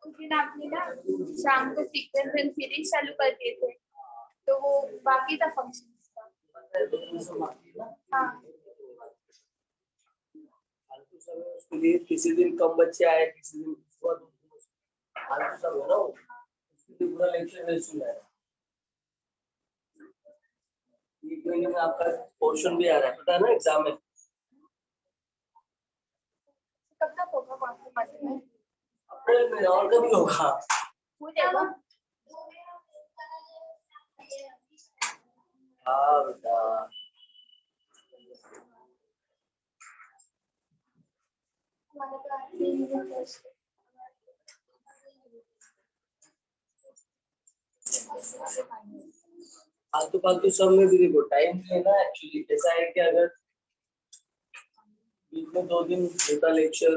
उस दिन आपने ना शाम को सीक्वेंस एंड सीरीज चालू कर दिए थे, तो वो बाकी था फंक्शन का। हाँ, उसके लिए किसी दिन कम बच्चे आए, किसी दिन फालतू सब हो ना, उसके लिए पूरा लेक्चर नहीं सुना है। एक महीने में आपका पोर्शन भी आ रहा है, पता है ना, एग्जाम में। कब तक होगा आपके पास में? अप्रैल में और कभी होगा। हो जाएगा। हाँ बेटा, फालतू फालतू सब में भी देखो टाइम लेना। एक्चुअली ऐसा है कि अगर बीच में 2 दिन होता लेक्चर,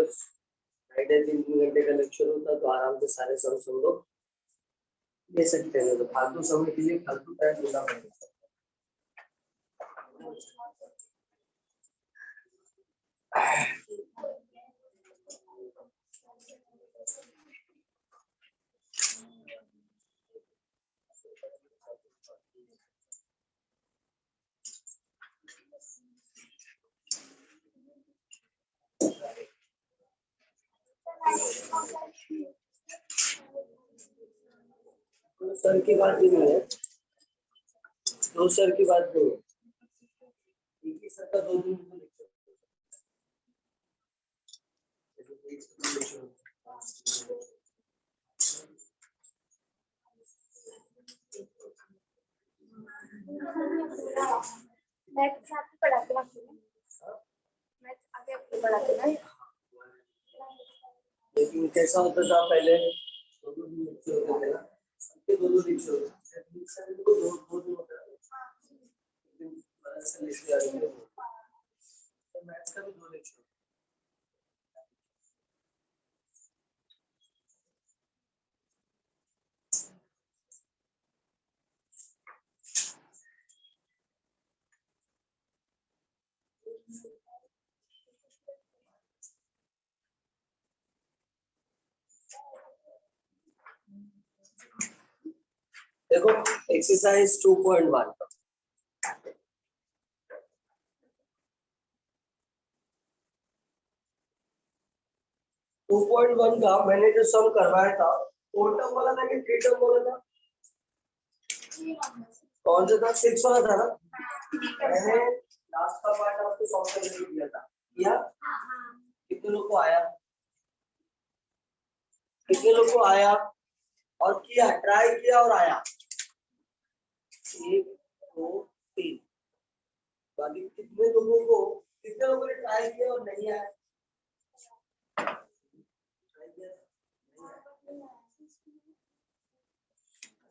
2.5-3 घंटे का लेक्चर होता, तो आराम से सारे सब लोग ले सकते हैं। तो फालतू समय के लिए फालतू टाइम देना पड़ेगा। तो सर की बात नहीं है, तो सर की बात नहीं है, एक ही सर का 2 दिन को लेक्चर। मैथ्स आपको पढ़ाते हैं? मैथ्स आगे आपको पढ़ाते हैं? लेकिन कैसा होता था पहले, 2 दिन लेक्चर होते थे ना, सबके 2 लेक्चर होते थे, सर को 2 दिन होता था, लेकिन बड़ा सा लेक्चर आ रहा है, तो मैथ्स का भी 2 लेक्चर। देखो एक्सरसाइज 2.1 2.1 का मैंने जो सम करवाया था, 4 टर्म वाला था कि 3 टर्म वाला था? कौन सा था? 6 वाला था ना। मैंने लास्ट का पार्ट आपको सॉल्व करने के लिए दिया था, किया? कितने लोग को आया? कितने लोग को आया और किया, ट्राई किया और आया? 1 2 3। बाकी कितने लोगों ने ट्राई किया और नहीं आया?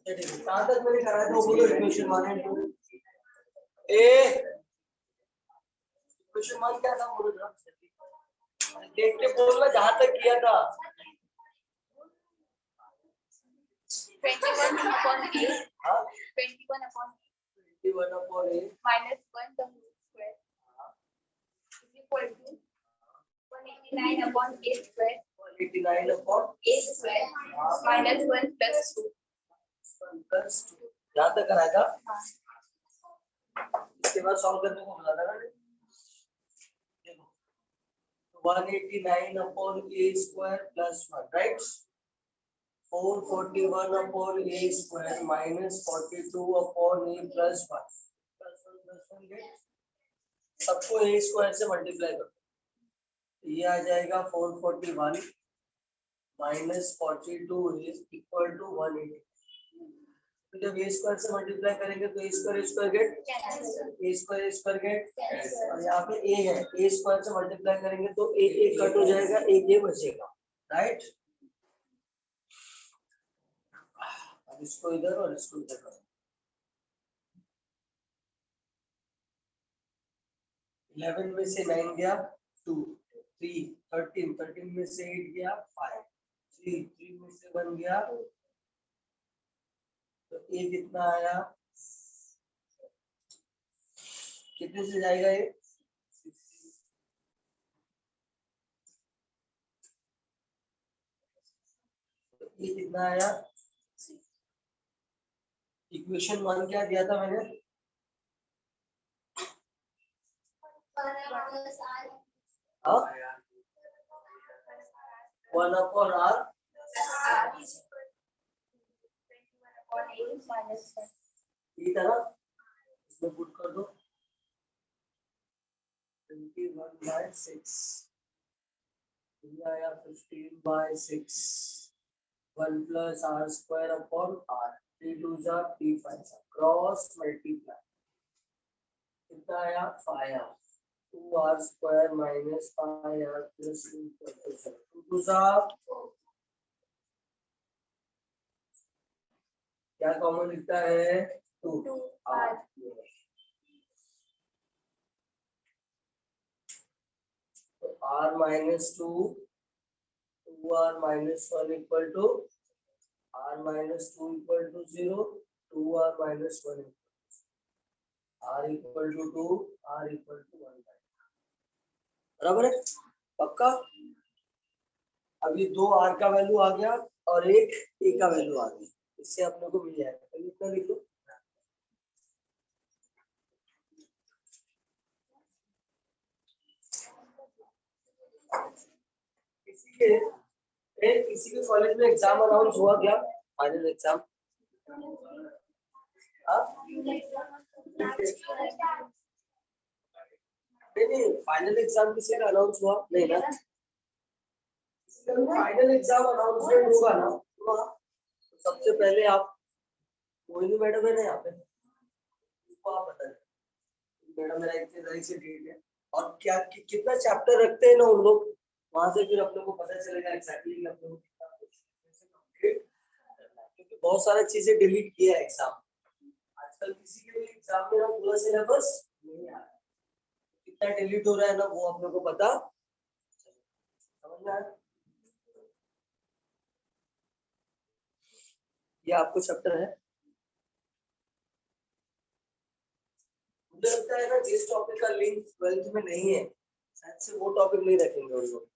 कहाँ तक मैंने कराया था वो बोलो। इक्वेशन 1 और 2 इक्वेशन 1 क्या था बोलो जरा, देख के बोलना जहाँ तक किया था। 21/8 हाँ 21/8 minus 1 the whole square is equal to 189/8 square 189/8 square minus 1 plus 2 plus 2 यहाँ तक कराया था। इसके बाद सॉल्व करने को बोला था ना। देखो 189/a square plus 1, right? 441/a square minus 42/a plus 1, 1 gate सबको ए स्क्वायर से मल्टीप्लाई करो, ये आ जाएगा 441 माइनस 42 इज इक्वल टू 180। तो जब ए स्क्वायर से मल्टीप्लाई करेंगे तो A square get A square get, और यहाँ पे ए है, ए स्क्वायर से मल्टीप्लाई करेंगे तो ए कट हो जाएगा, एक ये बचेगा, राइट। अब इसको इधर और इसको इधर करो, 11 में से 9 गया 2, 3, 13 में से 8 गया 5, 3 में से 1 गया, तो ये कितना आया, कितने से जाएगा ये, तो ये कितना आया। इक्वेशन 1 क्या दिया था मैंने, 1/r ठीक है ना, इसमें पुट कर दो 21/6, ये आया 15/6, 1 plus r square upon r, 3 2 जा 3 5 क्रॉस मल्टीप्लाई कितना आया 5r, 2r square minus 5r plus 2 2 जा क्या कॉमन लिखता है 2r, तो r minus 2 2r minus 1 equal to r minus 2 equal to 0, 2r minus 1 r equal to 2, r equal to 1, बराबर है पक्का। अब ये 2 r का वैल्यू आ गया और एक a का वैल्यू आ गया, इससे अपने को मिल जाएगा, तो इतना लिख लो। किसी के कॉलेज में एग्जाम अनाउंस हुआ क्या, फाइनल एग्जाम, नहीं फाइनल एग्जाम किसी का अनाउंस हुआ नहीं ना, फाइनल एग्जाम अनाउंसमेंट होगा ना, तो सबसे पहले आप मोहिनी मैडम है ना यहाँ पे, उसको आप बताइए मैडम मेरा इतने तारीख से डेट है और क्या कितना चैप्टर रखते हैं ना उन लोग, वहां से फिर अपने को पता चलेगा एग्जैक्टली अपने को कितना कंप्लीट, क्योंकि बहुत सारी चीजें डिलीट किया है एग्जाम, आजकल किसी के भी एग्जाम में ना पूरा सिलेबस नहीं आ रहा, कितना डिलीट हो रहा है ना वो अपने को पता समझना है। ये आपको चैप्टर है, मुझे लगता है ना जिस टॉपिक का लिंक 12th में नहीं है शायद से वो टॉपिक नहीं रखेंगे उन लोग,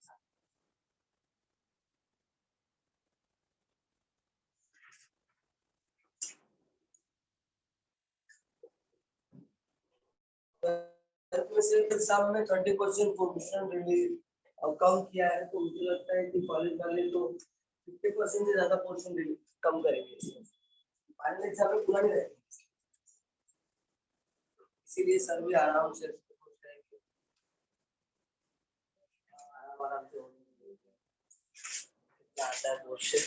एग्जाम में 30% पोजीशन रिलीज और कम किया है, तो मुझे लगता है कि कॉलेज वाले तो 50% से ज्यादा पोर्शन कम करेंगे, फाइनल एग्जाम में पूरा नहीं रहेगा, इसीलिए सर भी आराम से आता है क्वेश्चन।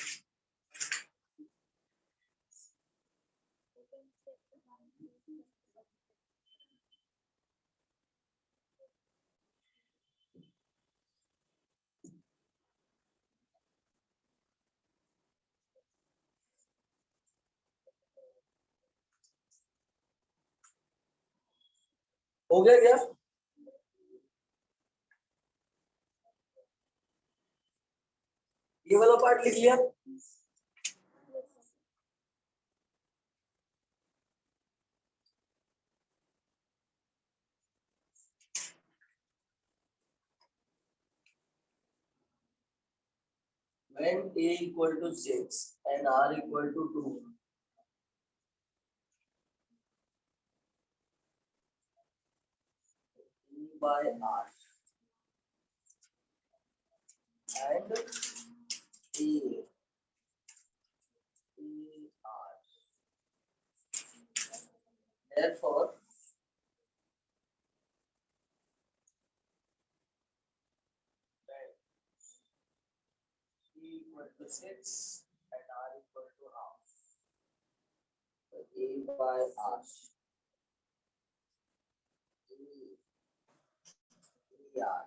हो गया क्या, ये वाला पार्ट लिख लिया, when a equal to 6 and r equal to 2, e by r and a e r, therefore to 6 and r equal to half. So a by r. R.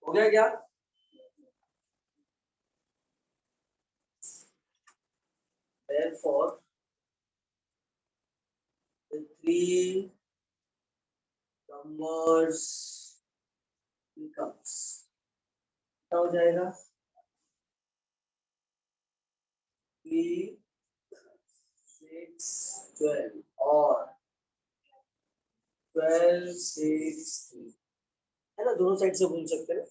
हो गया क्या? Therefore, the three numbers becomes क्या हो जाएगा? 3, 6, 12 और 12, 6, 3 है ना, दोनों साइड से बोल सकते हैं.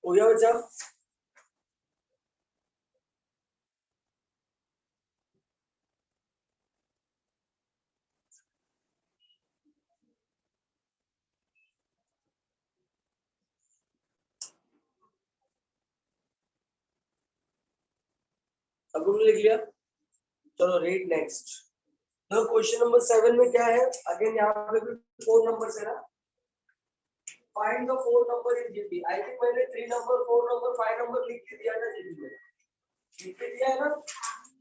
हो गया बच्चा? सब लोगों ने लिख लिया? चलो रीड नेक्स्ट. तो क्वेश्चन नंबर 7 में क्या है? अगेन यहाँ पे भी 4 नंबर है ना. Find the 4 number in GP. I think मैंने 3 नंबर 4 नंबर 5 नंबर लिख के दिया था जीपी में. लिख के दिया है ना.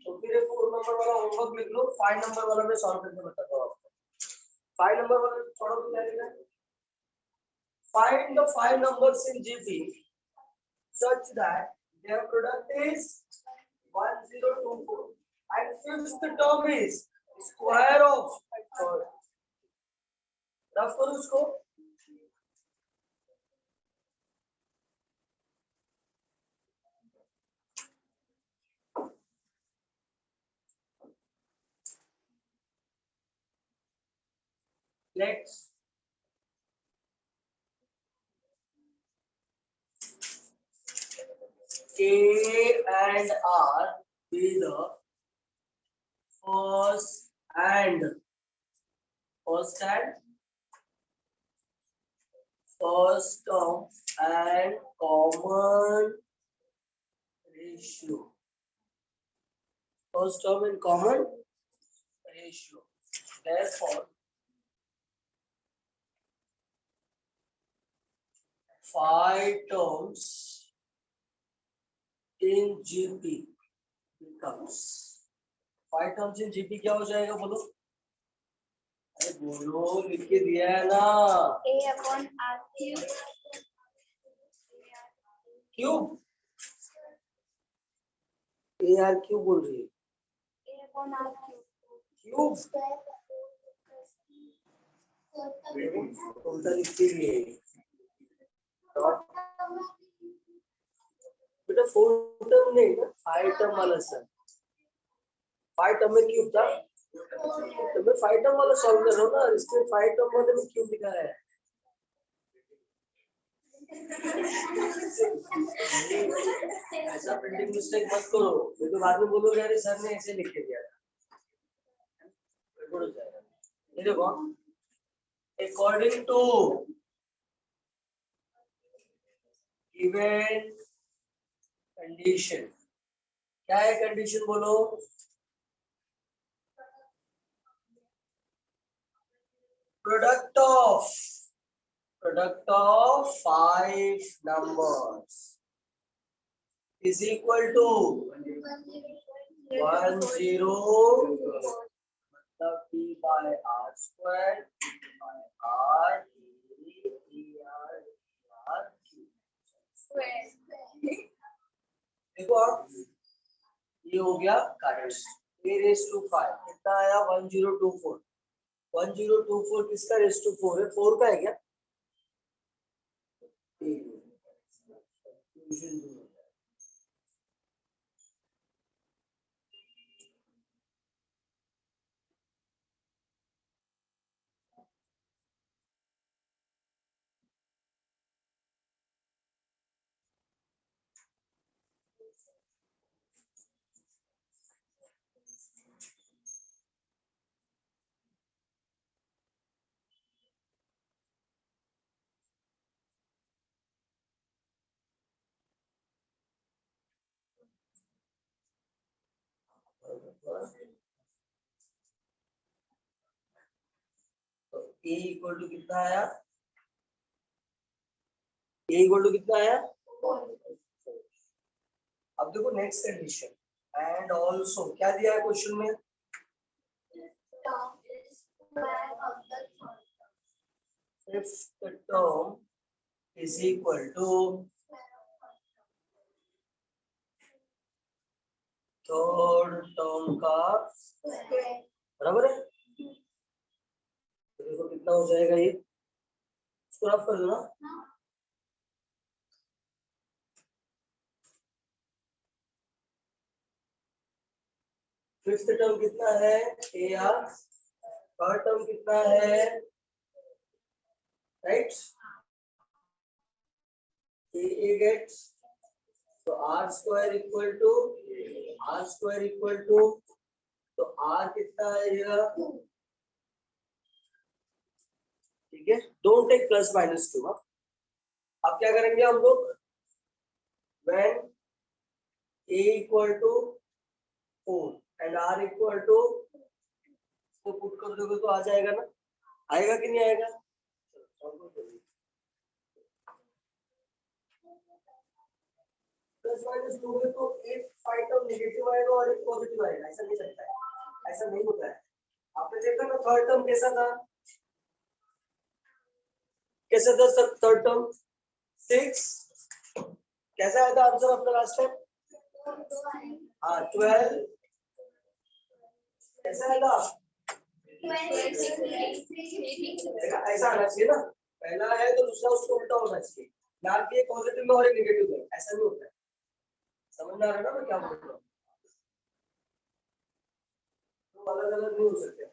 तो फिर 4 नंबर वाला होमवर्क लिख लो. 5 नंबर वाला मैं सॉल्व करके बताता हूँ आपको. 5 नंबर वाला छोड़ो तो क्या लिखा है? Find the 5 numbers in GP such that their product is 1024 and fifth term is square of. Rough करो उसको. Let's K and R be the first and first term and common ratio. First term and common ratio. Therefore, 5 terms in GP becomes 5 terms in GP क्या हो जाएगा बोलो? अरे बोलो, लिख के दिया है ना. A upon R cube. Cube. AR cube बोल रही है. A upon R cube. Cube कौन सा लिखती है? बेटा 4 टर्म नहीं ना, 5 टर्म वाला सर. 5 टर्म में क्यूब था. तो मैं 5 टर्म वाला सॉल्व कर रहा हूँ ना. इसमें 5 टर्म वाले में क्यूब लिखा है. ऐसा प्रिंटिंग मिस्टेक मत करो. ये तो बाद में बोलोगे अरे सर ने ऐसे लिख के दिया था. गड़बड़ हो जाएगा. ये देखो, अकॉर्डिंग टू गिवन कंडीशन. क्या है कंडीशन बोलो? Product of product of 5 numbers is equal to 1 0 मतलब p by r square by r देखो आप ये हो गया करेक्ट a रेस टू 5 कितना आया 1024 1024 किसका रेस टू 4 है 4 का है क्या तो a इक्वल टू कितना आया a इक्वल टू कितना आया अब देखो नेक्स्ट कंडीशन एंड ऑल्सो क्या दिया है क्वेश्चन में fifth term is equal to third term का बराबर है तो देखो कितना हो जाएगा ये इसको रफ कर दो ना फिफ्थ टर्म कितना है ए आर थर्ड टर्म कितना है राइट ए गेट्स तो आर स्क्वायर इक्वल टू तो आर कितना आएगा ठीक है don't take plus minus two अब क्या करेंगे हम लोग when a equal to 4 and r equal to इसको पुट कर दोगे तो आ जाएगा ना आएगा कि नहीं आएगा प्लस माइनस दोगे तो एक आइटम नेगेटिव आएगा और एक पॉजिटिव आएगा ऐसा नहीं चलता है ऐसा नहीं होता है आपने देखा ना थर्ड टर्म कैसा था कैसा था सर थर्ड टर्म 6 कैसा आया था आंसर अपना लास्ट टाइम हाँ 12 कैसा आया था ऐसा आना चाहिए ना पहला है तो दूसरा उसको उल्टा होना चाहिए ना कि एक पॉजिटिव में और एक नेगेटिव में ऐसा नहीं होता है समझ में आ रहा है ना मैं क्या बोल रहा हूँ तो अलग अलग नहीं हो सकते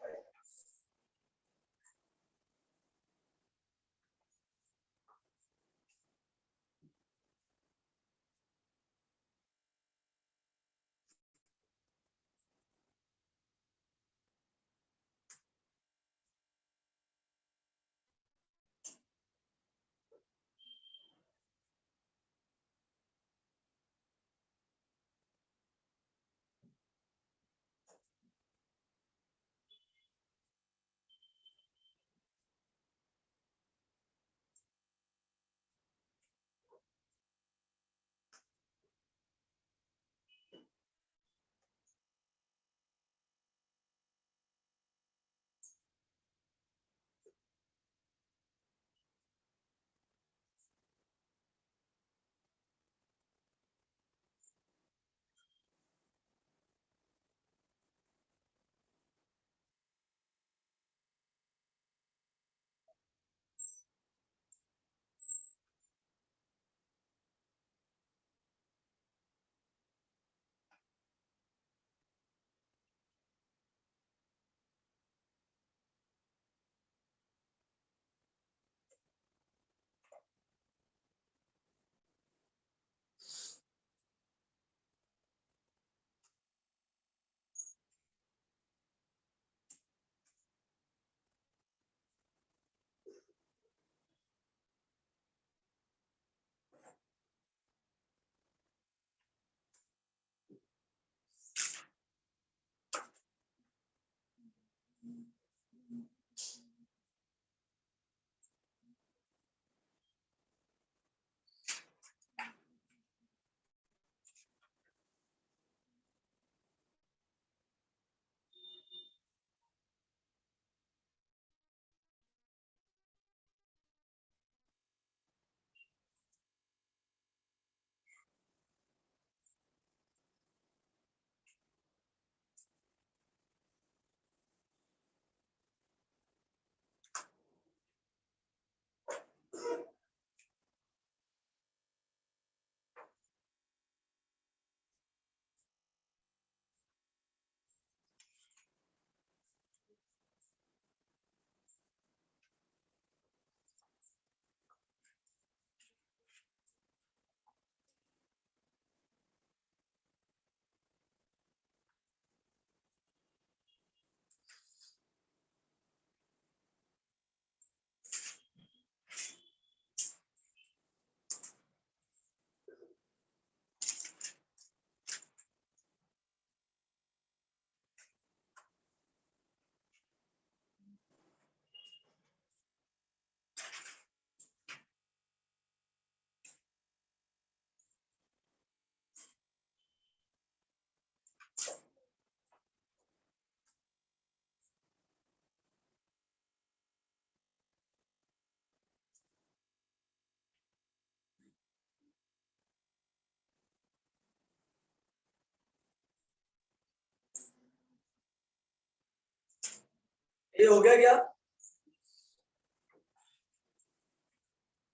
ये हो गया क्या?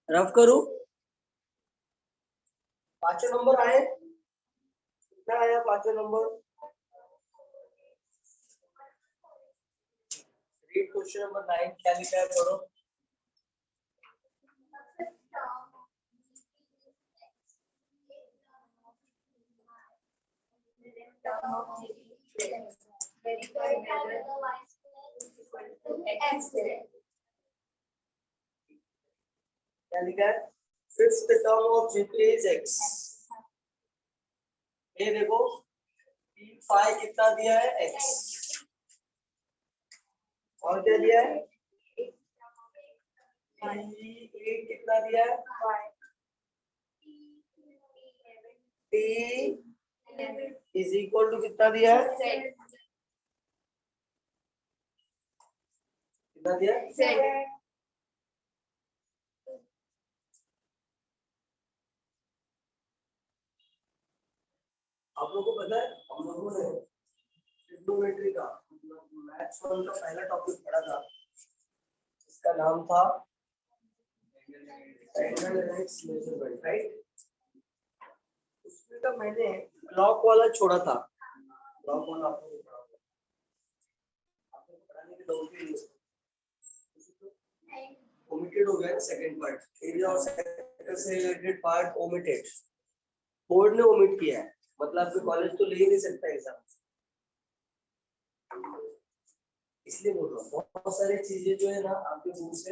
रफ करूं? 5 नंबर आए? कितना आया 5 नंबर? रीड क्वेश्चन नंबर 9, क्या लिखा है पढ़ो। क्या लिखा है? Fifth term of GP is x. ये देखो फाई कितना दिया है? एक्स। और क्या दिया है? एट कितना दिया है? टी इज इक्वल टू कितना दिया है? कितना दिया है? आप लोगों को पता है हम लोगों ने ट्रिग्नोमेट्री का मैथ्स 1 का पहला टॉपिक पढ़ा था, इसका नाम था angle and it's measurement, right? उसमें का मैंने ब्लॉक वाला छोड़ा था। ब्लॉक वाला आपको पढ़ा होगा, आपको पढ़ाने के दो ओमिटेड हो गया। सेकंड पार्ट एरिया और सेक्टर से रिलेटेड पार्ट ओमिटेड, बोर्ड ने ओमिट किया है, मतलब आपके कॉलेज तो ले ही नहीं सकता एग्जाम, इसलिए बोल रहा हूँ। बहुत सारी चीजें जो है ना आपके मुंह से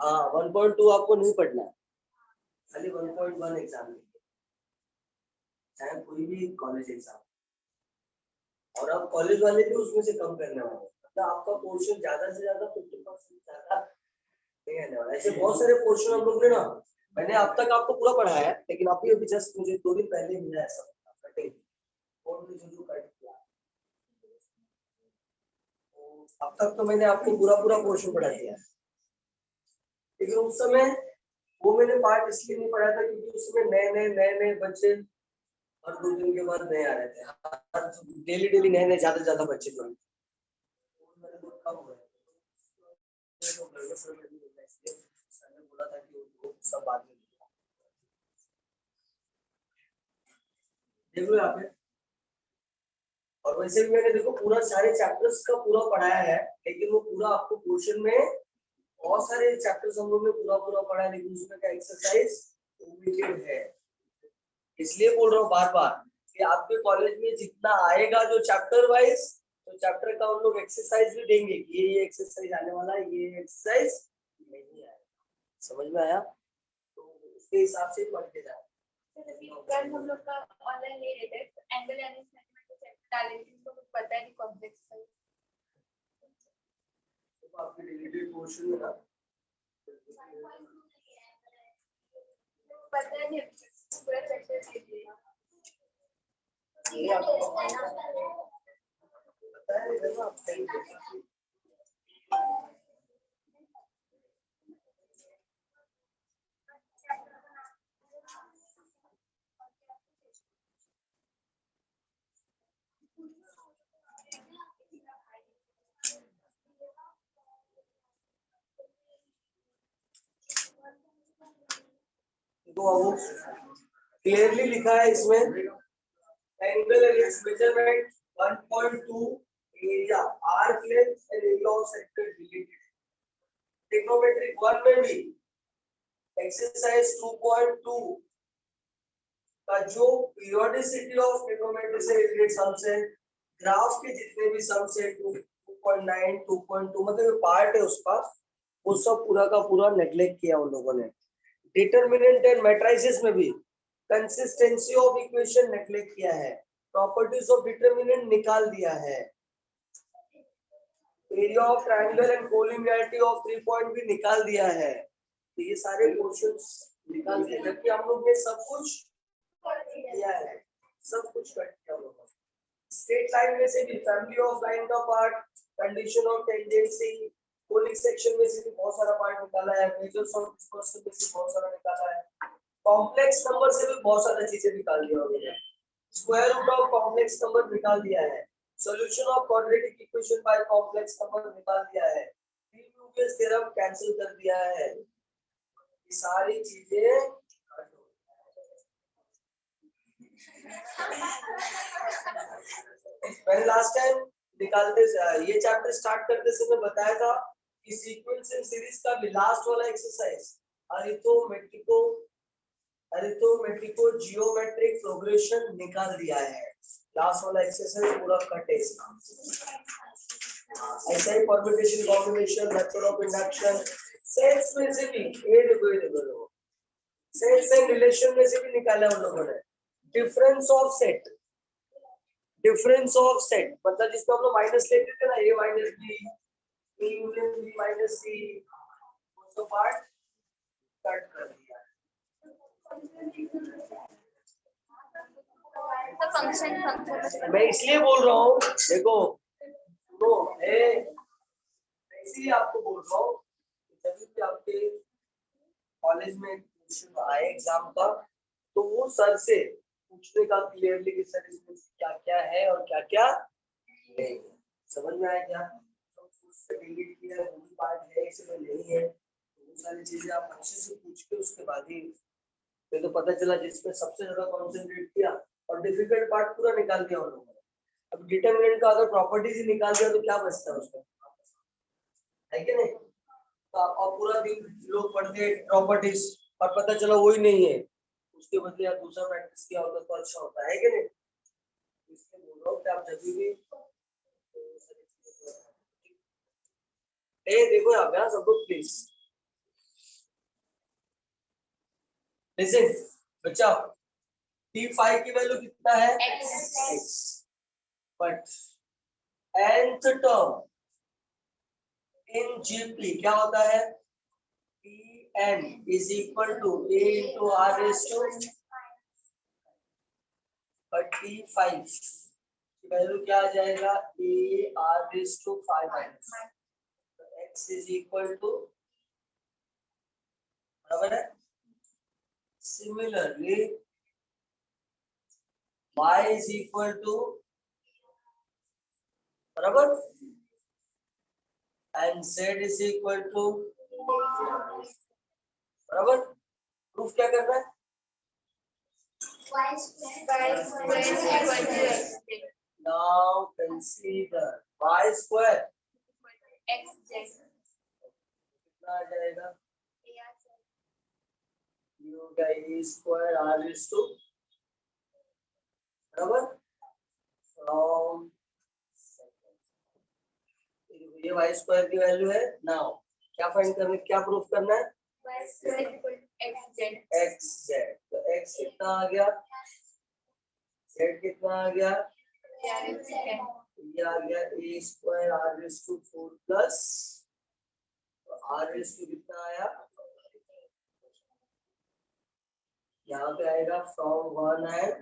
हाँ 1.2 आपको नहीं पढ़ना है, खाली 1.1 एग्जाम चाहे कोई भी कॉलेज एग्जाम, और अब कॉलेज वाले भी उसमें से कम करने वाले, मतलब आपका पोर्शन ज्यादा से ज्यादा 50% ज्यादा नहीं आने वाला। ऐसे बहुत सारे पोर्शन हम लोग ने ना, मैंने अब तक आपको पूरा पढ़ाया है, लेकिन अभी जस्ट मुझे 2 दिन पहले मिला है सब कटिंग और जो कट किया। अब तक तो मैंने आपको पूरा पोर्शन पढ़ा दिया है, लेकिन उस समय वो मैंने पार्ट इसलिए नहीं पढ़ा था क्योंकि उसमें नए बच्चे हर 2 दिन के बाद नए आ रहे थे, डेली नए ज्यादा से ज्यादा बच्चे जो बोला था कि वो सब बाद में देख लो यहाँ पे। और वैसे भी मैंने देखो पूरा सारे चैप्टर्स का पूरा पढ़ाया है, लेकिन वो पूरा आपको क्वेश्चन में बहुत सारे चैप्टर्स हम लोग ने पूरा पढ़ा है, लेकिन उसमें का एक्सरसाइज ओमिटेड है। इसलिए बोल रहा हूँ बार बार कि आपके कॉलेज में जितना आएगा जो चैप्टर वाइज, तो चैप्टर का उन लोग एक्सरसाइज भी देंगे कि ये एक्सरसाइज आने वाला है, ये एक्सरसाइज नहीं आएगा। समझ में आया? तो उसके हिसाब से पढ़ के जाए। हम लोग का ऑनलाइन ले लेते हैं, एंगल एंड डालेंगे, तो कुछ पता नहीं कॉम्प्लेक्स है। तो आपके डिलीटेड पोर्शन में ना पता नहीं पूरा चैप्टर दे दिया, ये आपको पता है इधर ना आप सही देखिए। तो वो क्लियरली लिखा है इसमें angle and it's measurement 1.2 area arc length and area of sector deleted. Trigonometry 1 में भी एक्सरसाइज 2.2 का जो पीरियोडिसिटी ऑफ ट्रिग्नोमेट्री से रिलेटेड सम्स है, ग्राफ के जितने भी सम्स है 2.9 2.2 मतलब पार्ट है उसका, वो सब पूरा का पूरा नेग्लेक्ट किया उन लोगों ने। डिटरमिनेंट एंड मैट्रिसेस में भी कंसिस्टेंसी ऑफ इक्वेशन नेग्लेक्ट किया है, प्रॉपर्टीज ऑफ डिटरमिनेंट निकाल दिया है, area of triangle and collinearity of 3 point भी निकाल दिया है। तो ये सारे पोर्शंस निकाल दिए, जबकि हम लोग ने सब कुछ किया है, सब कुछ कट किया होगा। स्ट्रेट लाइन में से भी फैमिली ऑफ लाइन का part, condition of tangency, conic section में से भी बहुत सारा पार्ट निकाला है, मेजर्स ऑफ डिस्पर्शन में से बहुत सारा निकाला है, कॉम्प्लेक्स नंबर से भी बहुत सारी चीजें निकाल दी होगी। Square root of complex number निकाल दिया है, solution of quadratic equation by complex number निकाल दिया है, यूलर्स थ्योरम कैंसिल कर दिया है, ये सारी चीजें मैंने लास्ट टाइम निकालते ये चैप्टर स्टार्ट करते समय बताया था कि सीक्वेंस एंड सीरीज का लास्ट वाला एक्सरसाइज अरिथमेटिको जियोमेट्रिक प्रोग्रेशन निकाल दिया है, लास्ट वाला एक्सरसाइज पूरा कट है इसका। ऐसा ही permutation combination method of induction sets में से भी ये देखो सेट्स एंड रिलेशन में से भी निकाला उन लोगों ने। डिफरेंस ऑफ सेट मतलब जिसको हम लोग माइनस लेते थे ना, a minus b, b union b minus c, उसको पार्ट कट कर दिया। तो फंक्शन मैं इसलिए बोल रहा हूँ, देखो नो इसीलिए आपको बोल रहा हूँ जब भी आपके कॉलेज में क्वेश्चन आए एग्जाम का, तो वो सर से पूछने का क्लियरली कि सर इसमें क्या क्या है और क्या क्या नहीं। समझ में आया क्या? तो उससे डिलीट किया वो भी पार्ट है, इसमें नहीं है, तो वो सारी चीजें आप अच्छे से पूछ के उसके बाद ही फिर तो पता चला जिसमें सबसे ज्यादा कॉन्सेंट्रेट किया और डिफिकल्ट पार्ट पूरा निकाल दिया उन लोगों ने। अब डिटरमिनेंट का अगर प्रॉपर्टीज ही निकाल दिया तो क्या बचता है उसमें, है कि नहीं? तो आप पूरा दिन लोग पढ़ते हैं प्रॉपर्टीज और पता चला वही नहीं है, उसके बदले आप दूसरा प्रैक्टिस किया होता तो अच्छा होता है कि नहीं? इसलिए बोल रहा हूँ कि आप जब भी देखो यहाँ पे सब लोग प्लीज लिसन बच्चा, t5 की वैल्यू कितना है x, but nth term in gp क्या होता है, n is equal to a into r raised to, but t5 की वैल्यू क्या आ जाएगा, a r raised to 5 minus, तो x is equal to, बराबर है, similarly y is equal to, बराबर, and z is equal to, बराबर। Proof क्या करना है, now consider y square कितना आ जाएगा, ये हो गया a square r is to, बराबर, from ये y square की वैल्यू है। नाउ क्या फाइंड करना है, क्या प्रूफ करना है, xz, तो x कितना आ गया, z कितना आ गया, ये आ गया a square r raised to 4 plus r raised to कितना आया, यहाँ पे आएगा from 1 and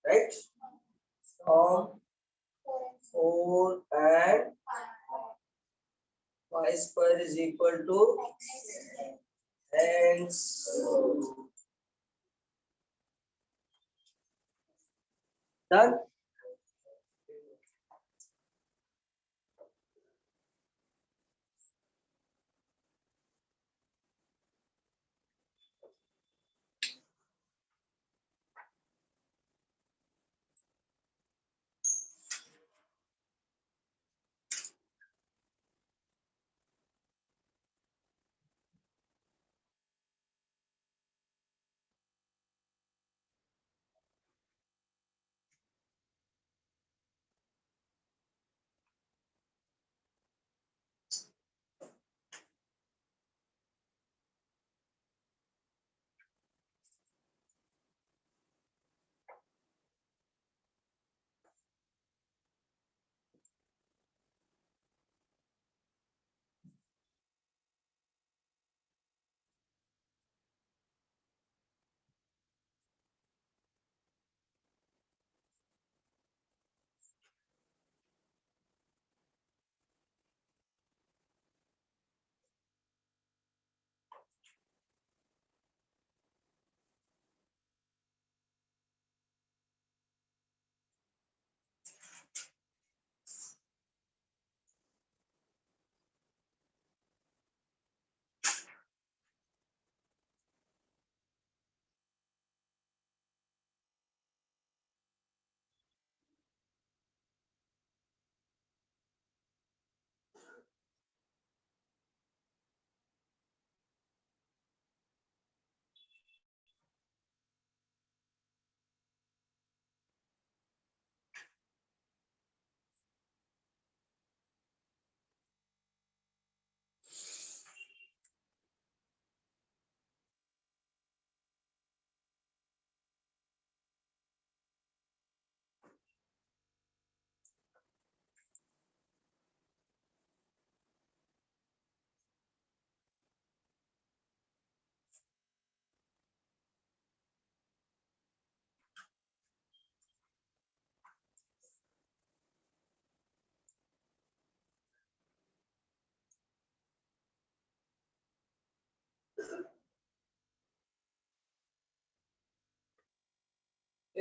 right from 4 and y square is equal to, hence done।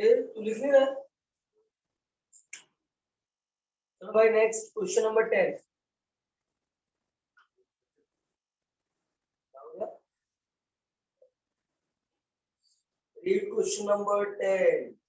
फिर तू लिख नहीं रहा है? चलो भाई next question number 10। Read question number 10।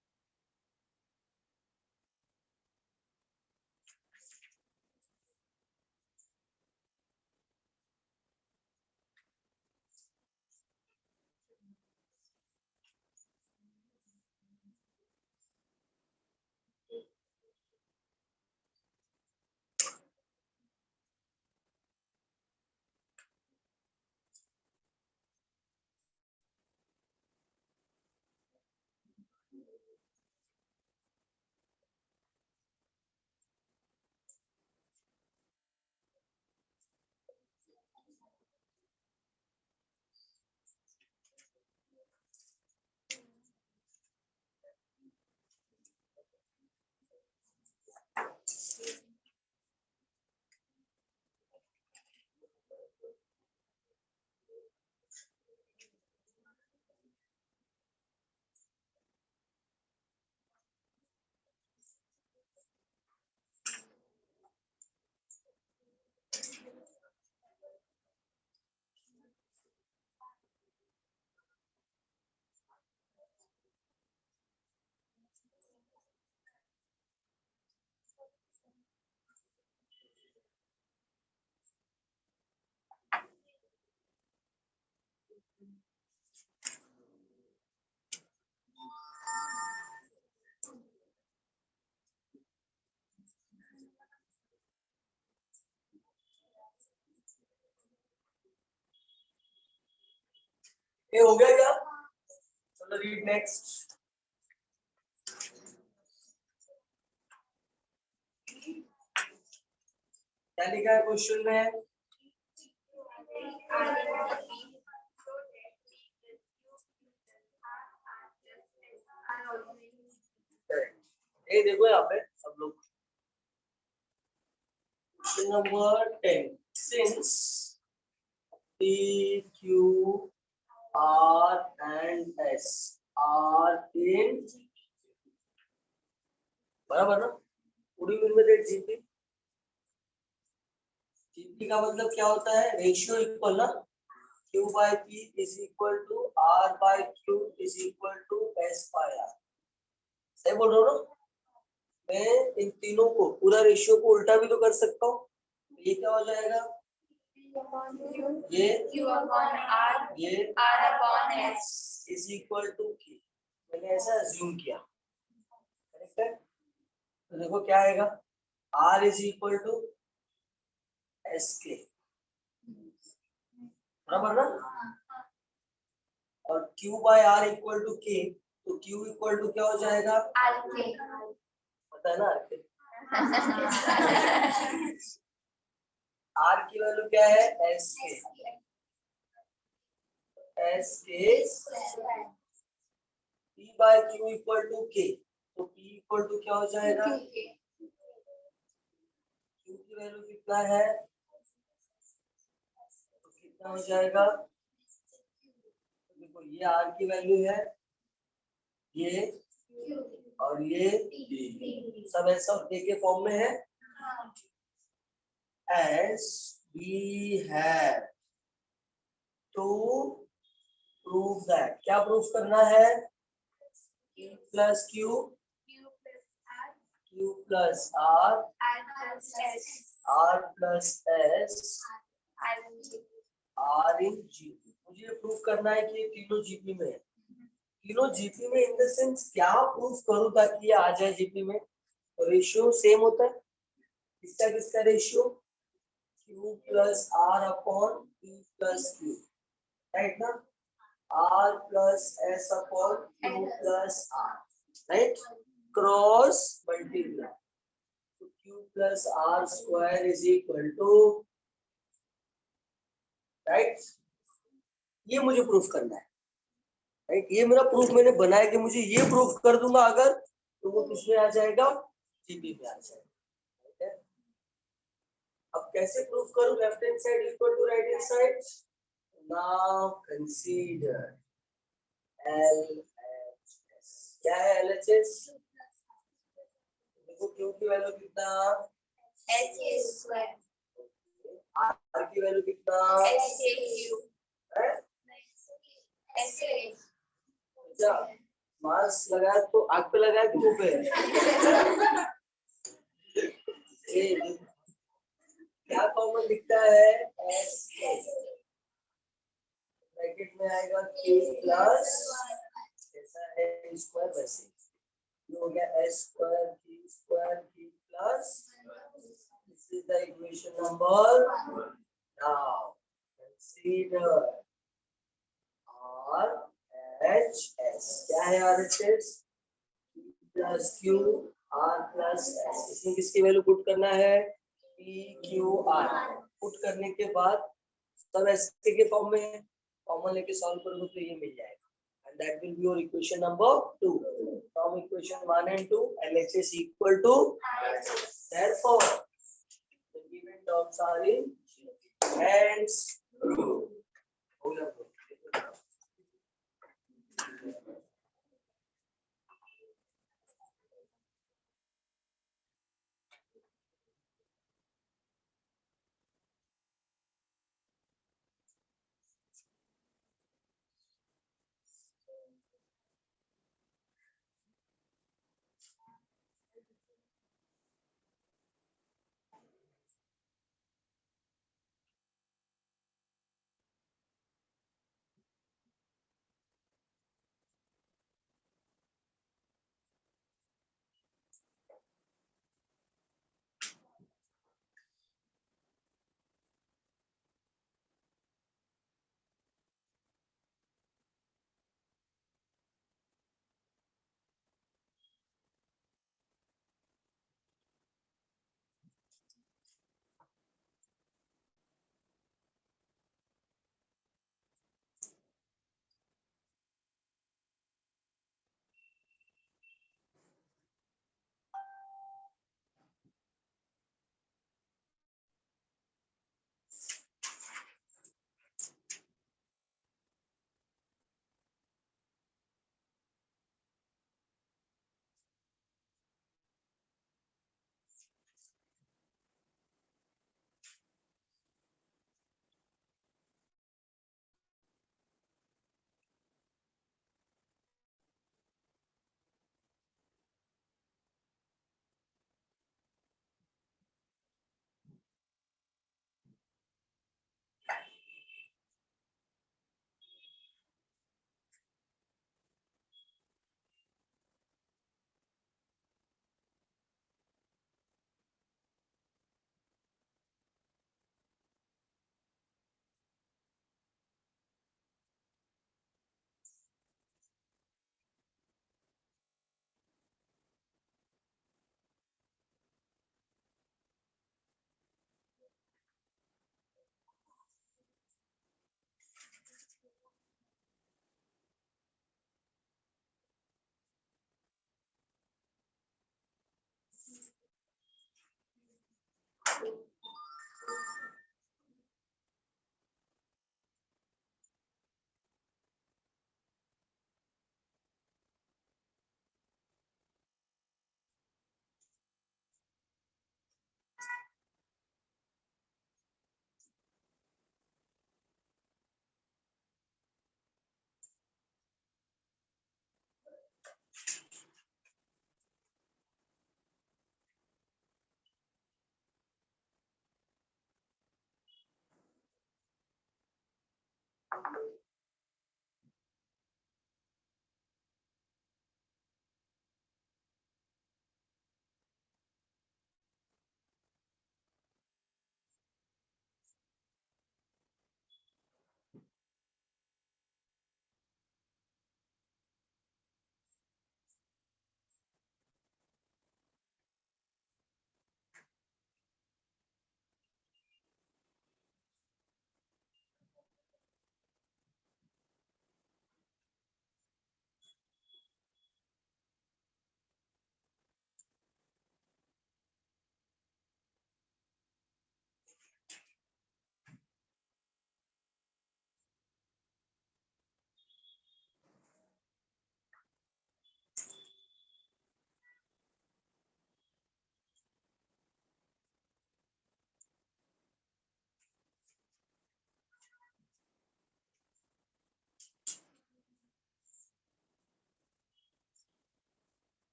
ये हो गया क्या? चलो रीड नेक्स्ट। क्या लिखा है क्वेश्चन में? ये देखो यहाँ पे सब लोग question number 10। Since P, Q, R and S are in बराबर ना? पूरी में जीपी। जीपी का मतलब क्या होता है? रेशियो इक्वल ना, Q by P is equal to R by Q is equal to S by R। सही बोल रहा हूँ ना? मैं इन तीनों को पूरा रेशियो को उल्टा भी तो कर सकता हूँ। ये क्या हो जाएगा? ये Q upon R, ये R upon S is equal to Q। मैंने ऐसा अज्यूम किया, करेक्ट है? तो देखो क्या आएगा? R is equal to SK, बराबर ना? और Q by R equal to K, तो Q equal to क्या हो जाएगा? RK। पता है ना RK? R की वैल्यू क्या है? SK। SK P by Q equal to K, तो P equal to क्या हो जाएगा? Q की वैल्यू कितना है? तो कितना हो जाएगा? देखो ये R की वैल्यू है, ये और ये सब ऐसा K के फॉर्म में है। As we have to prove that, क्या प्रूफ करना है? Q plus Q, Q plus R, R plus S, R in GP। मुझे प्रूफ करना है कि ये तीनों जीपी में है। तीनों जीपी में इन द सेंस क्या प्रूफ करूं ताकि ये आ जाए जीपी में? रेशियो सेम होता है। किसका किसका ratio? Q plus R upon P plus Q, right ना? R plus S upon Q plus R, right? Cross multiply, तो Q plus R square is equal to, right? ये मुझे प्रूफ करना है, राइट? ये मेरा प्रूफ मैंने बनाया कि मुझे ये प्रूफ कर दूंगा अगर, तो वो किसमें आ जाएगा? जीपी में आ जाएगा, ठीक है? अब कैसे प्रूफ करूं? Left hand side equal to right hand side. Now consider LHS, क्या है एलएचएस? देखो क्यू की वैल्यू कितना, H² आर की वैल्यू कितना HQ है? अच्छा मास लगाया तो आग पे लगाया कि मुंह पे? क्या कॉमन दिखता है? एस ब्रैकेट में आएगा Q प्लस ऐसा है स्क्वायर, वैसे ये हो गया S square Q plus, this is the equation number. Now consider RHS। क्या है RHS? Plus Q R plus S। इसमें किसकी वैल्यू पुट करना है? PQR। पुट करने के बाद सब ऐसे के फॉर्म में है, कॉमन लेके सॉल्व करोगे तो ये मिल जाएगा, and that will be your equation number 2 from equation 1 and 2 LHS equal to, therefore the given terms are in hence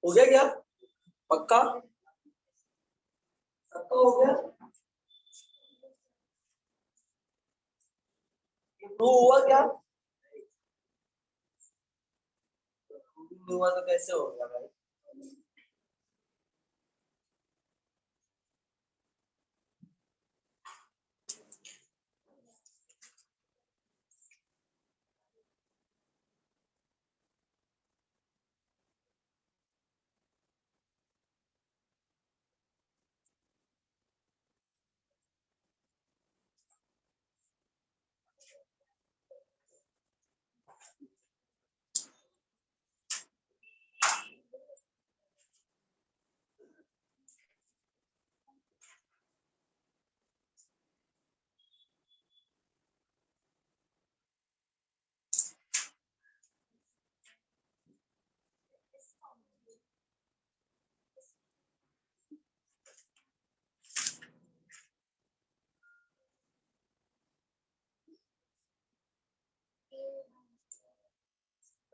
हो गया क्या? पक्का? पक्का हो गया? प्रूव हुआ क्या? हुआ तो कैसे हो गया भाई?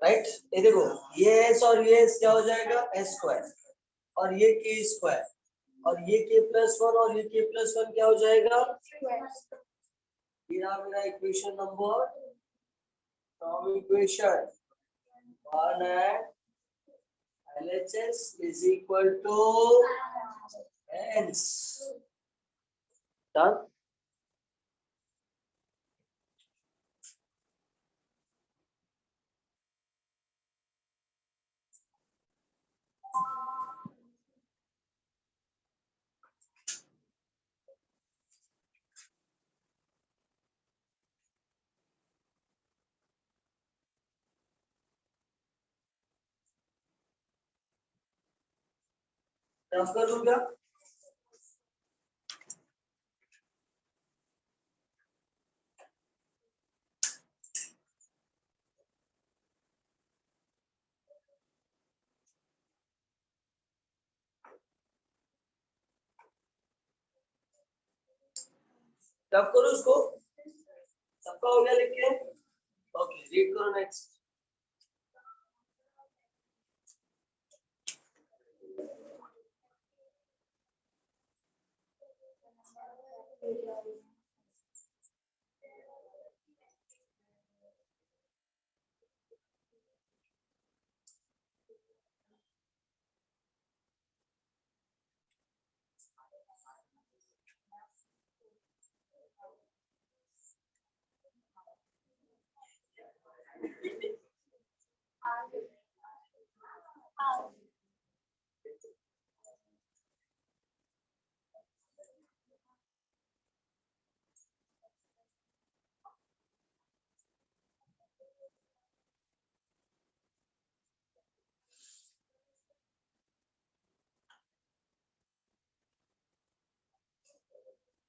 राइट, ये देखो, ये एस और ये एस क्या हो जाएगा? एस स्क्वायर, और ये के स्क्वायर, और ये के प्लस वन और ये के प्लस वन क्या हो जाएगा? ये रहा मेरा equation number, from equation one and LHS is equal to hence done. Rough कर दूं क्या? रफ करो उसको, सबका हो गया लिख के? ओके, रीड करो नेक्स्ट।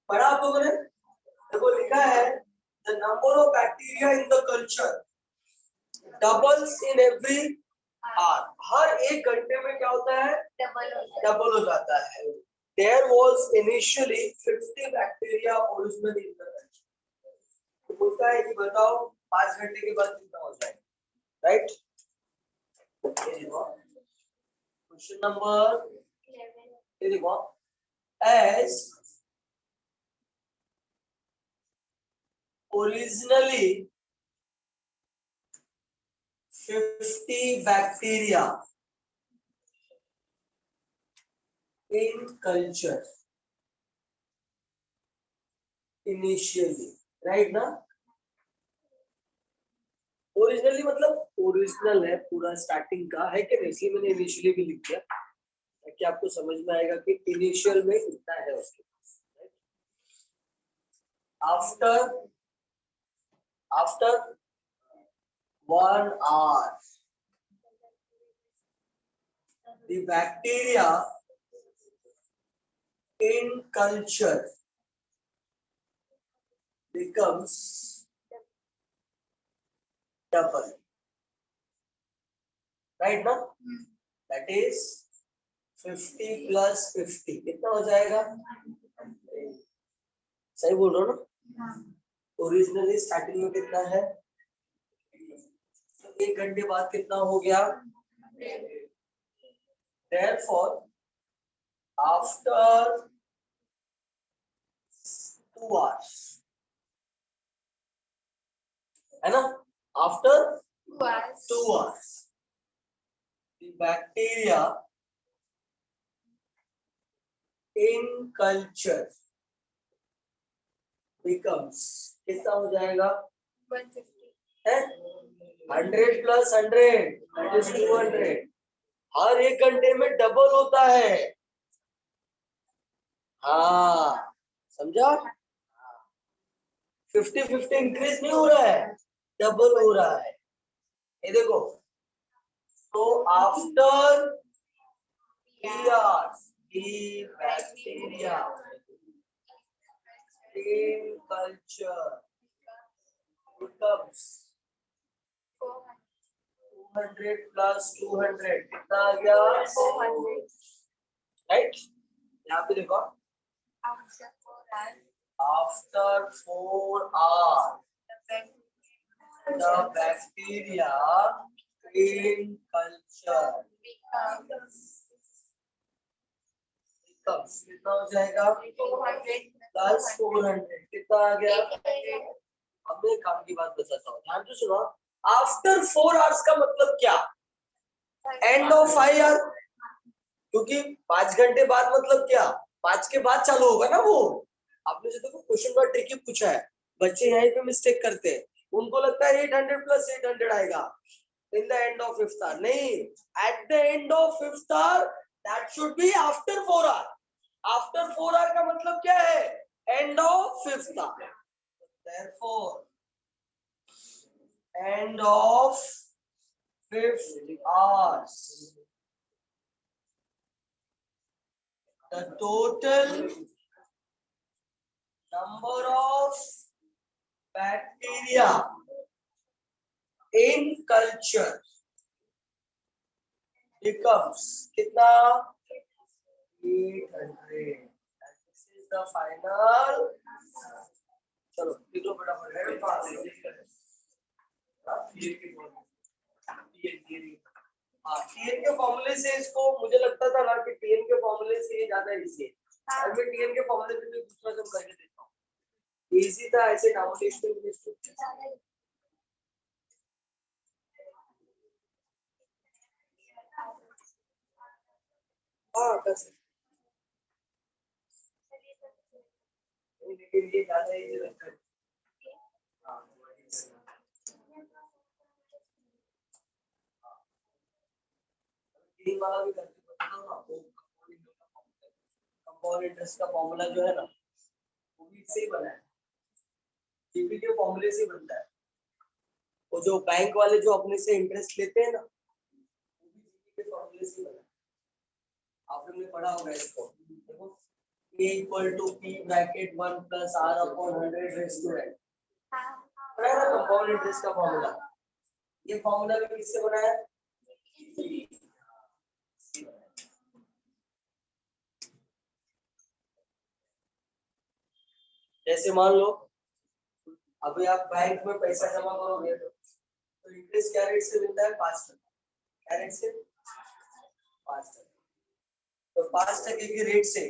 पढ़ा आप लोगों ने? देखो लिखा है the number of bacteria in the culture doubles in every hour. हर एक घंटे में क्या होता है? डबल हो जाता है। There was initially 50 bacteria original in the culture. तो बोलता है कि बताओ 5 घंटे के बाद कितना हो जाएगा, राइट? क्वेश्चन नंबर 11, देखो, as originally 50 bacteria in culture initially, right ना? ओरिजिनली मतलब ओरिजिनल है, पूरा स्टार्टिंग का है कि नहीं, इसलिए मैंने इनिशियली भी लिख दिया ताकि आपको समझ में आएगा कि इनिशियल में कितना है उसके पास। After after 1 hour the bacteria in culture becomes double, right ना? That is 50 plus 50 कितना हो जाएगा? सही बोल रहा हूँ ना? ओरिजिनली स्टार्टिंग में कितना है? 1 घंटे बाद कितना हो गया? Therefore, after 2 hours, है ना, after 2 hours, the bacteria in culture becomes, कितना हो जाएगा 150 है 100 प्लस 100 that is 200. हर 1 घंटे में डबल होता है. हाँ समझा, 50-50 इंक्रीज नहीं हो रहा है, डबल हो रहा है. ये देखो, तो after 3 hours the bacteria in culture becomes 200 plus 200 कितना आ गया 400 राइट. यहाँ पे देखो, after 4 hours after 4 hours the bacteria in culture becomes, कितना हो जाएगा 400 प्लस 400 कितना आ गया. अब मैं काम की बात बताता हूँ, ध्यान से सुनो. आफ्टर 4 hours का मतलब क्या, एंड ऑफ 5 hour, क्योंकि 5 घंटे बाद मतलब क्या, 5 के बाद चालू होगा ना वो. आपने जो देखो क्वेश्चन का ट्रिकी पूछा है, बच्चे यहीं पे मिस्टेक करते हैं. उनको लगता है 800 प्लस 800 आएगा in the end of 5th hour. नहीं, at the end of 5th hour that should be after 4 hour. After 4 hour का मतलब क्या है, end of 5th hour. Therefore, end of 5th hours, the total number of bacteria in culture becomes कितना 800. And this is the final. चलो लिखो फटाफट. TN के फॉर्मूले से इसको, मुझे लगता था ना कि टीएन के फॉर्मूले से ये ज्यादा इजी है. अब मैं टीएन के फॉर्मूले से भी दूसरा सब करके देता हूँ. इजी था ऐसे कॉम्बिनेशन में. हाँ कर सकते, लेकिन ये ज्यादा इजी लगता है. टीएन वाला भी करके बताता हूँ आपको. कंपाउंड इंटरेस्ट का फॉर्मूला जो है ना, वो भी इससे ही बना है, जीपी के फॉर्मूले से बनता है. वो जो बैंक वाले जो अपने से इंटरेस्ट लेते हैं ना, वो भी जीपी के फॉर्मूले से बना है. आपने पढ़ा होगा इसको. देखो, A equal to P bracket 1 plus R upon 100 raised to n. पढ़ा है ना कंपाउंड इंटरेस्ट का फॉर्मूला. ये फॉर्मूला भी किससे बना है, जैसे मान लो अभी आप बैंक में पैसा जमा करोगे तो इंटरेस्ट क्या रेट से मिलता है 5%. क्या रेट से 5%. तो 5% के रेट से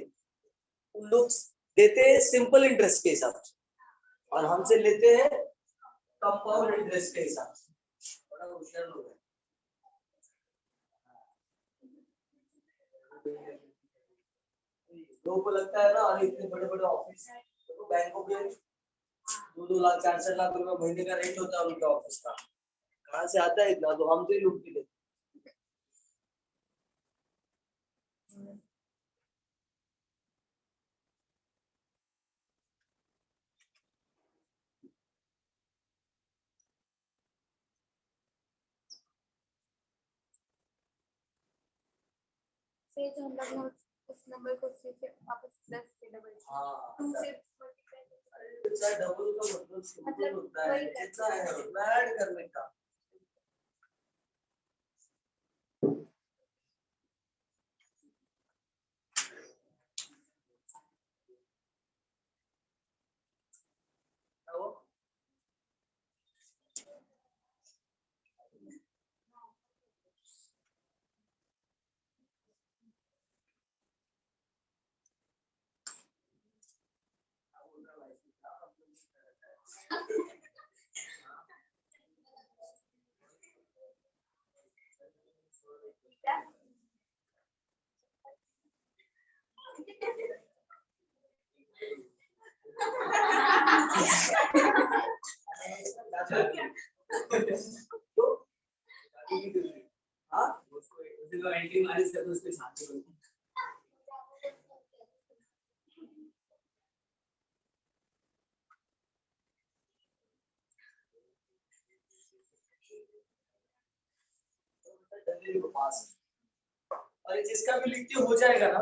उन लोग देते हैं सिंपल इंटरेस्ट के हिसाब से, और हमसे लेते हैं कंपाउंड इंटरेस्ट के हिसाब से. बड़ा होशियार लोग हैं. लोगों को लगता है ना, अरे इतने बड़े बड़े ऑफिस, तो बैंकों के 2-2 लाख 4-4 लाख रुपए महीने का रेट होता है उनके ऑफिस का. कहाँ से आता है इतना, तो हमसे लूट के लेते. से जो हम लोग उस नंबर को से वापस प्लस से डबल. हाँ, 2 से डबल का मतलब सिंपल होता है, जितना है उतना ऐड करने का. हाँ उसको एंटी मारिस कर उसके साथ में और जिसका भी लिख के हो जाएगा ना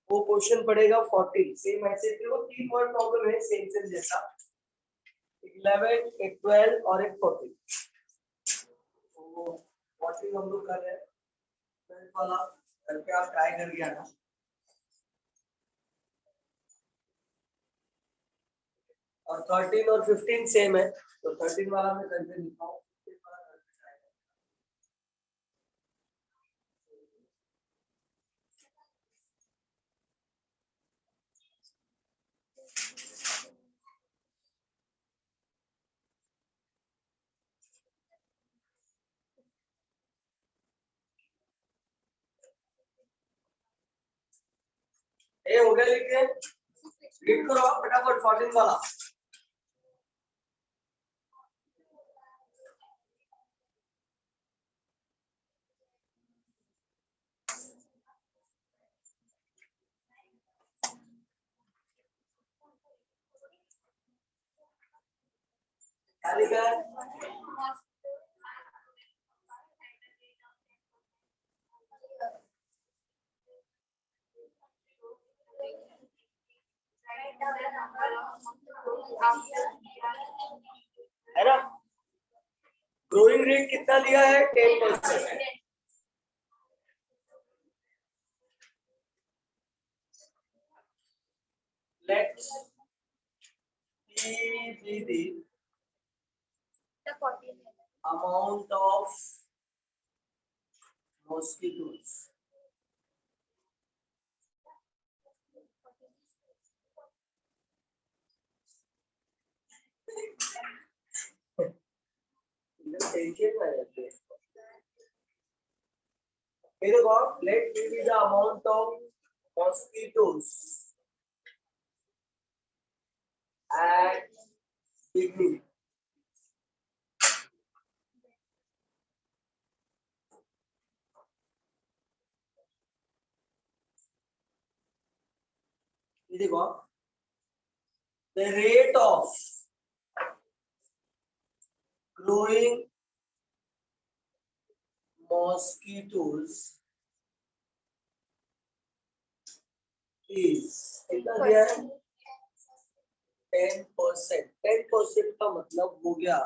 वो क्वेश्चन पड़ेगा 14 सेम ऐसे वो तीन वर्ड प्रॉब्लम है सेम सेम जैसा 11 एक 12 और एक 14 तो 14 हम लोग कर रहे हैं 12 वाला करके आप ट्राई करके आना और 13 और 15 सेम है तो 13 वाला मैं करके दिखाऊं ए हो गया लिख के रीड करो फटाफट 14 वाला क्या लिखा है है ना ग्रोइंग रेट कितना दिया है 10%। Let P be the amount of mosquitoes let P be the amount of mosquitoes at beginning the rate of growing mosquitoes is कितना दिया है 10%। 10% का मतलब हो गया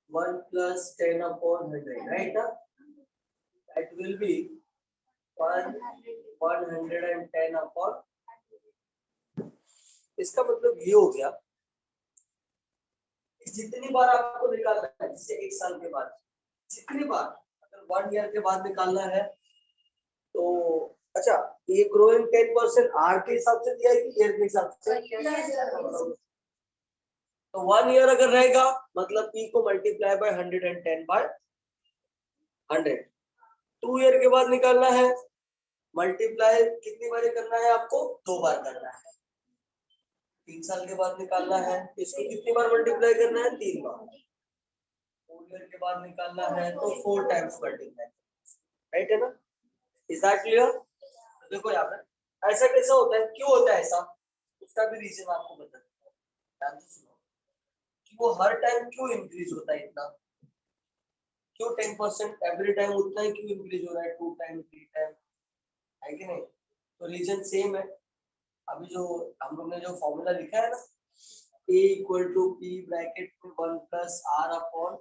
1 plus 10 upon 100, right? That will be 110 upon। इसका मतलब ये हो गया जितनी बार आपको निकालना है जैसे 1 साल के बाद जितनी बार अगर 1 ईयर के बाद निकालना है तो अच्छा ये ग्रोइंग 10% आर के हिसाब से दिया है कि ईयर के हिसाब से तो 1 ईयर अगर रहेगा मतलब पी को मल्टीप्लाई बाय 110 बाय 100। 2 ईयर के बाद निकालना है मल्टीप्लाई कितनी बार करना है आपको 2 बार करना है। 3 साल के बाद निकालना है इसको कितनी बार मल्टीप्लाई करना है 3 बार। 4 ईयर के बाद निकालना है तो 4 टाइम्स मल्टीप्लाई राइट है ना। Is that clear. देखो यहाँ पर ऐसा कैसा होता है क्यों होता है ऐसा उसका भी रीजन आपको बता ध्यान से सुनो कि वो हर टाइम क्यों इंक्रीज होता है इतना क्यों 10% एवरी टाइम उतना ही क्यों इंक्रीज हो रहा है 2 टाइम 3 टाइम है कि नहीं। तो रीजन सेम है अभी जो हम लोग ने जो फॉर्मूला लिखा है ना a equal to p bracket में 1 plus r upon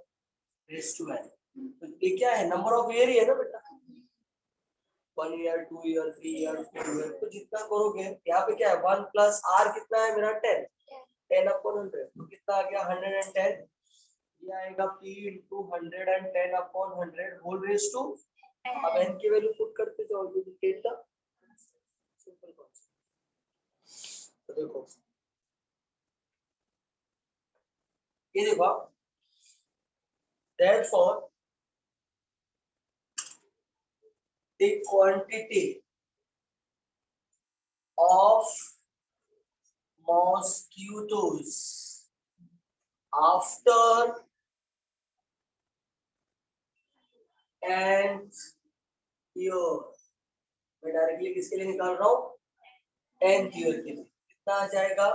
raise to n तो ये क्या है नंबर ऑफ ईयर ही है ना बेटा 1 ईयर 2 ईयर 3 ईयर 4 ईयर तो जितना करोगे यहाँ पे क्या है 1 प्लस r कितना है मेरा 10 10 अपॉन 100 तो कितना आ गया 110 ये आएगा p into 110 upon 100 whole raise to अब n की वैल्यू पुट करते जाओ तो कितना सिंपल कॉन्सेप्ट। तो देखो ये देखो Therefore, the quantity of mosquitoes after nth year, मैं डायरेक्टली किसके लिए निकाल रहा हूँ, nth year के लिए, कितना आ जाएगा,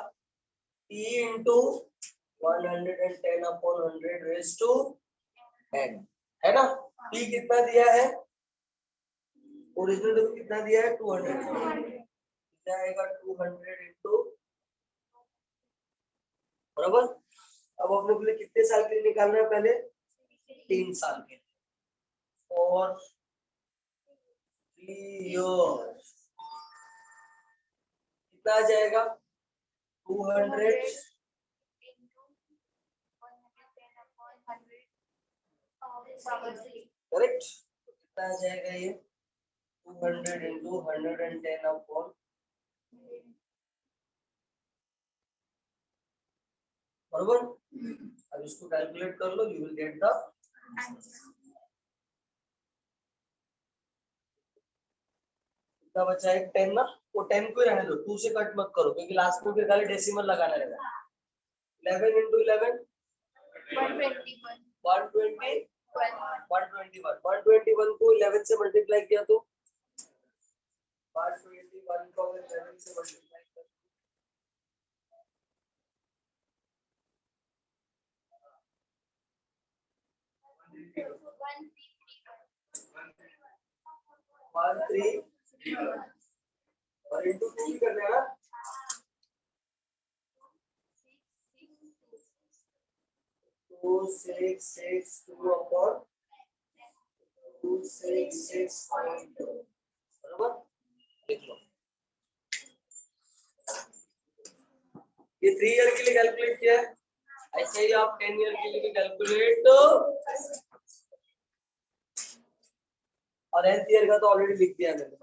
T into 110 upon 100 raised to n, है ना। T कितना दिया है, ओरिजिनल देखो कितना दिया है, 200 जाएगा, 200 into, बराबर। अब अपने को कितने साल के लिए निकालना है, पहले 3 साल के लिए, for 3 years कितना आ जाएगा, 200 करेक्ट, कितना आ जाएगा ये, 200 into 110 upon, बराबर। अब इसको कैलकुलेट कर लो, यू विल गेट द, कितना बचा है, 10 ना, वो 10 को ही रहने दो, 2 से कट मत करो क्योंकि लास्ट में फिर खाली डेसिमल लगाना रहेगा। 11 into 11 121 को 11 से मल्टीप्लाई किया तो 121 को 11 से मल्टीप्लाई कर 13 और इंटू 2 भी करना है ना, 2662 अपॉन 2662, बराबर। लिख लो, ये 3 ईयर के लिए कैलकुलेट किया है, ऐसे ही आप 10 ईयर के लिए भी कैलकुलेट, और nth ईयर का तो ऑलरेडी लिख दिया मैंने।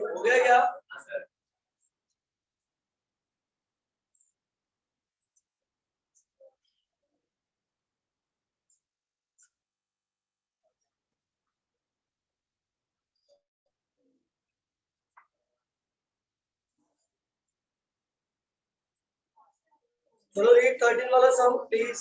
हो गया क्या? चलो रीड 13 वाला सम प्लीज।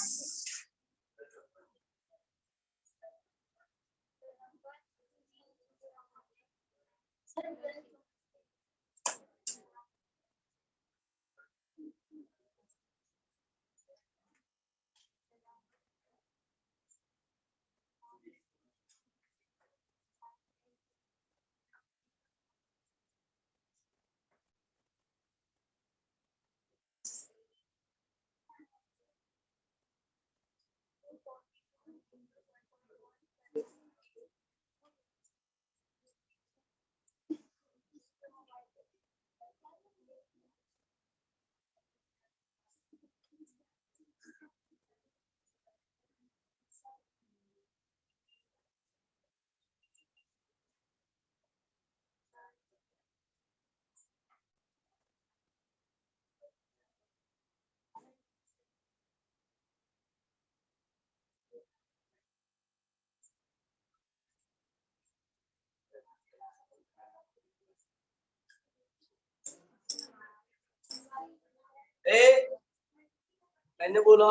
मैंने बोला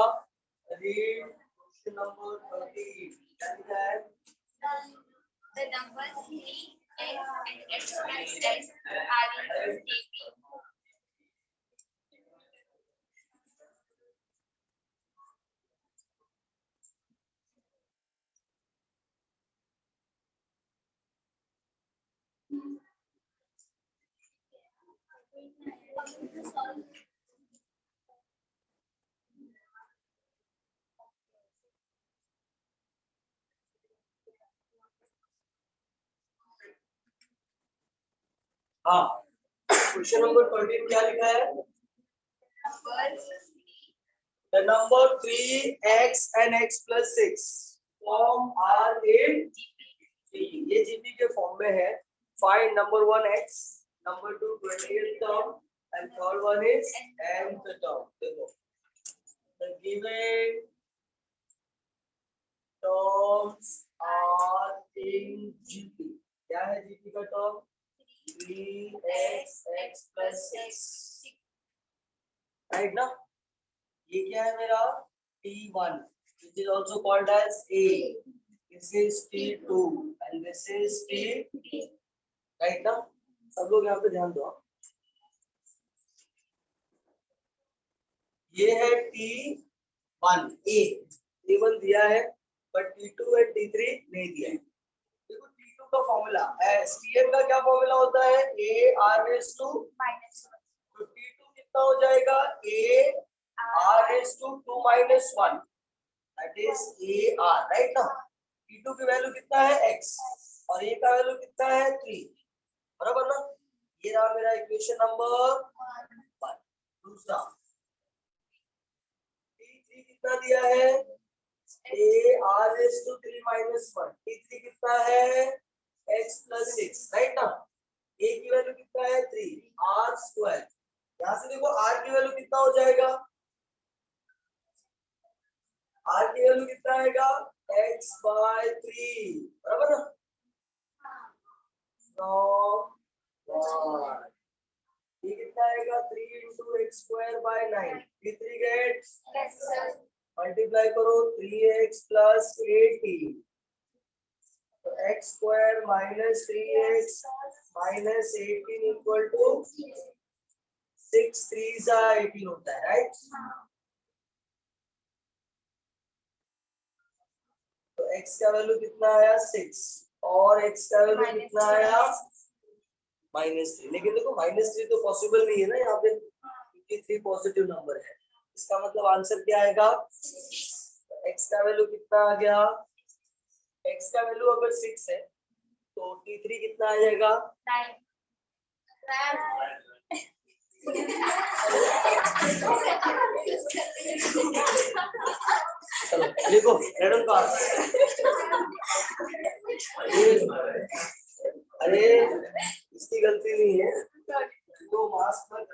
रीड क्वेश्चन नंबर 30 क्या लिखा है? The number 3 and x plus s are in DP. हाँ, क्वेश्चन नंबर 13 क्या लिखा है? The number 3x and x plus 6 form are in GP. ये GP के फॉर्म में है। Find number 1 x, number 2 20th term and third one is nth term. देखो, the given terms are in GP. क्या है GP का term? 3x x plus 6, right ना? ये क्या है मेरा? T1, which is also called as A. This is T2 and this is T3, right ना? सब लोग यहाँ पे ध्यान दो। ये है T1 A, T1 दिया है बट T2 और T3 नहीं दिया है। देखो T2 का फॉर्मूला Tn का क्या फॉर्मूला होता है? A r raised to -1। तो T2 कितना हो जाएगा? A r raised to 2 minus 1, that is A r, right ना? T2 की वैल्यू कितना है? x और A का वैल्यू कितना है? 3, बराबर ना? ये रहा मेरा इक्वेशन नंबर 1। दूसरा T3 कितना दिया है? a r raised to 3 minus 1 t3 कितना है x plus 6 राइट ना a की वैल्यू कितना है 3 r स्क्वायर यहाँ से देखो r की वैल्यू कितना हो जाएगा r की वैल्यू कितना आएगा x by 3 बराबर ना तो ये कितना आएगा 3 into x square by 9 t3 gets multiply करो 3x plus 18 तो x square minus 3x minus 18 equal to 6 3s are 18 होता है राइट तो x का वैल्यू कितना आया 6 और x का वैल्यू कितना आया -3 लेकिन देखो -3 तो पॉसिबल नहीं है ना यहाँ पे क्योंकि 3 पॉजिटिव नंबर है इसका मतलब आंसर क्या आएगा x का वैल्यू कितना आ गया x का वैल्यू अगर 6 है तो t3 कितना आ जाएगा 9 चलो लिखो रेडन पास अरे इसकी गलती नहीं है तो मास्क पर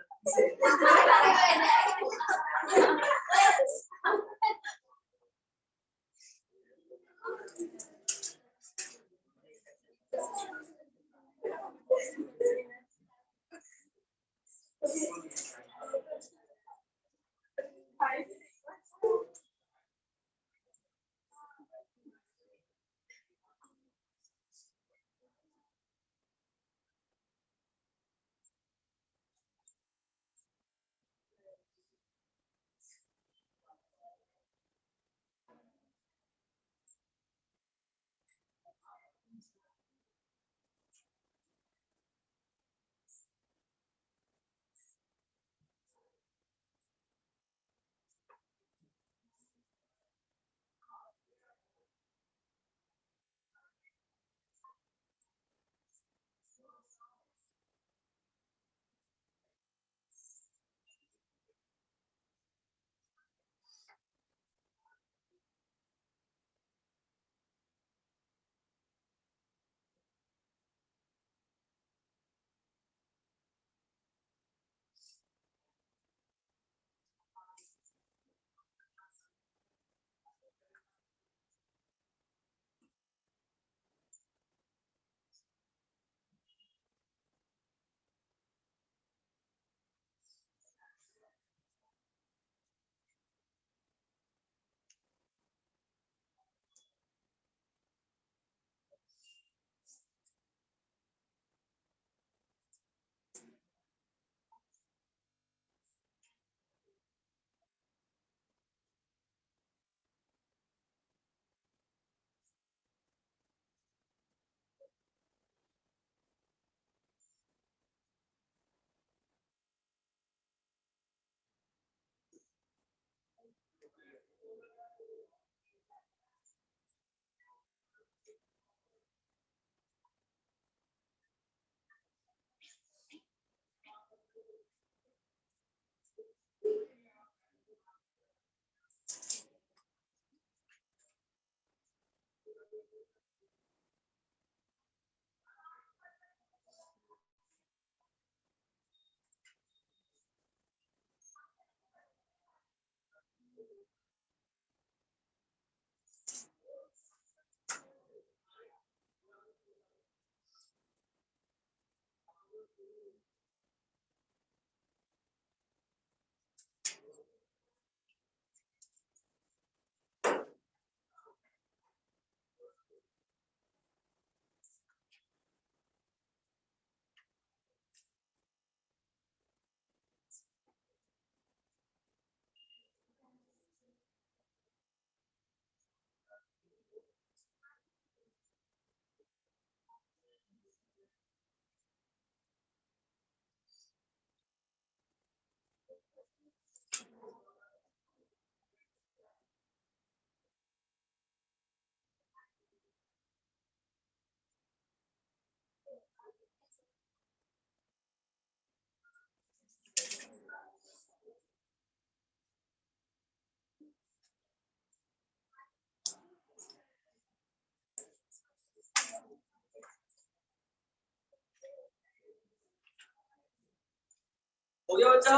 हो गया बच्चा?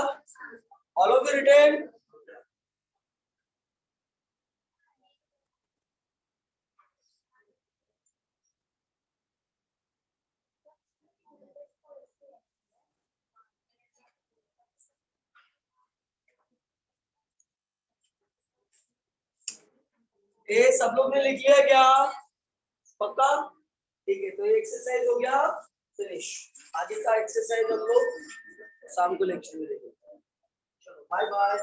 All of you written? ये सब लोग ने लिख लिया क्या? पक्का? ठीक है, तो ये एक्सरसाइज हो गया फिनिश। आगे का एक्सरसाइज हम लोग शाम को लेक्चर में देखेंगे। चलो बाय बाय।